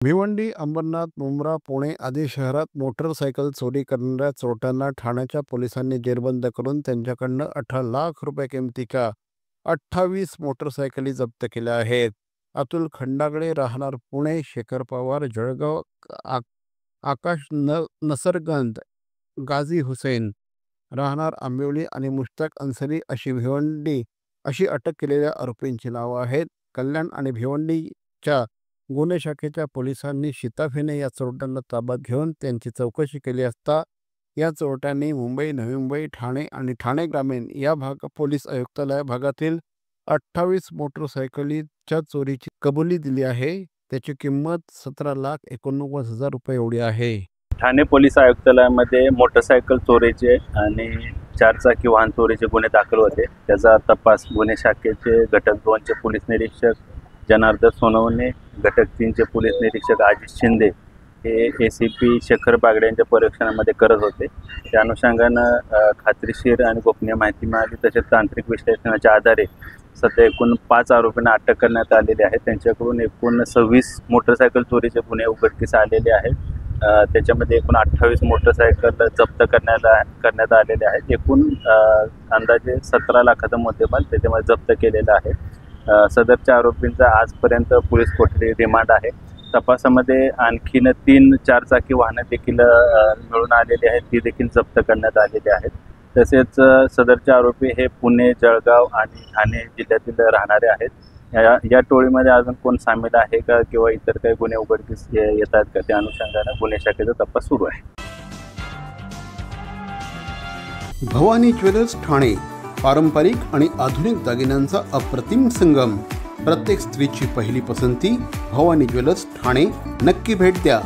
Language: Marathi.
भिवंडी, अंबरनाथ, मुंब्रा, पुणे आदी शहरात मोटरसायकल चोरी करणाऱ्या चोरट्यांना ठाण्याच्या पोलिसांनी जेरबंद करून त्यांच्याकडनं 18 लाख रुपये किमतीच्या 28 मोटरसायकली जप्त केल्या आहेत. अतुल खंडागळे राहणार पुणे, शेखर पवार जळगाव, आ आकाश नसरगंद, गाझी हुसेन राहणार आंबिवली आणि मुश्ताक अन्सरी अशी भिवंडी अशी अटक केलेल्या आरोपींची नावं आहेत. कल्याण आणि भिवंडीच्या गुन्हे शाखेच्या पोलिसांनी शिताफीने या चोरट्यांना ताब्यात घेऊन त्यांची चौकशी केली असता या चोरट्यांनी मुंबई, नवी मुंबई, ठाणे आणि ठाणे ग्रामीण या पोलीस आयुक्तालय भागातील 28 मोटरसायकलीच्या चोरीची कबुली दिली आहे. त्याची किंमत 17,49,000 रुपये एवढी आहे. ठाणे पोलीस आयुक्तालयामध्ये मोटरसायकल चोरीचे आणि चारचाकी वाहन चोरीचे गुन्हे दाखल होते. त्याचा तपास गुन्हे शाखेचे घटक 2चे पोलीस निरीक्षक जनार्दन सोनवणे, घटक 3चे पोलीस निरीक्षक आजिज शिंदे हे ACP शेखर बागडे यांच्या परीक्षणामध्ये करत होते. त्या अनुषंगानं खात्रीशीर आणि गोपनीय माहिती मिळाली. तसेच तांत्रिक विश्लेषणाच्या आधारे सध्या एकूण 5 आरोपींना अटक करण्यात आलेली आहे. त्यांच्याकडून एकूण 26 मोटरसायकल चोरीचे गुन्हे उघडकीस आलेले आहेत. त्याच्यामध्ये एकूण 28 मोटरसायकल जप्त करण्यात आलेले आहेत. एकूण अंदाजे 17 लाखाचा मुद्देमाल त्याच्यामध्ये जप्त केलेला आहे. सदरच्या आरोपींचा आजपर्यंत पोलीस कोठडी रिमांड आहे. तपासामध्ये आणखीन 3 चारचाकी वाहनं देखील मिळून आलेली आहेत, ती देखील जप्त करण्यात आलेली आहेत. तसेच सदरचे आरोपी हे पुणे, जळगाव आणि ठाणे जिल्ह्यातील राहणारे आहेत. या टोळीमध्ये अजून कोण सामील आहे का किंवा इतर काही गुन्हे उघडकीस येतात का, त्या अनुषंगाने गुन्हे शाखेचा तपास सुरू आहे. भवानी ज्वेलर्स ठाणे, पारंपरिक आणि आधुनिक दागिन्यांचा अप्रतिम संगम. प्रत्येक स्त्रीची पहिली पसंती भवानी ज्वेलर्स ठाणे. नक्की भेट द्या.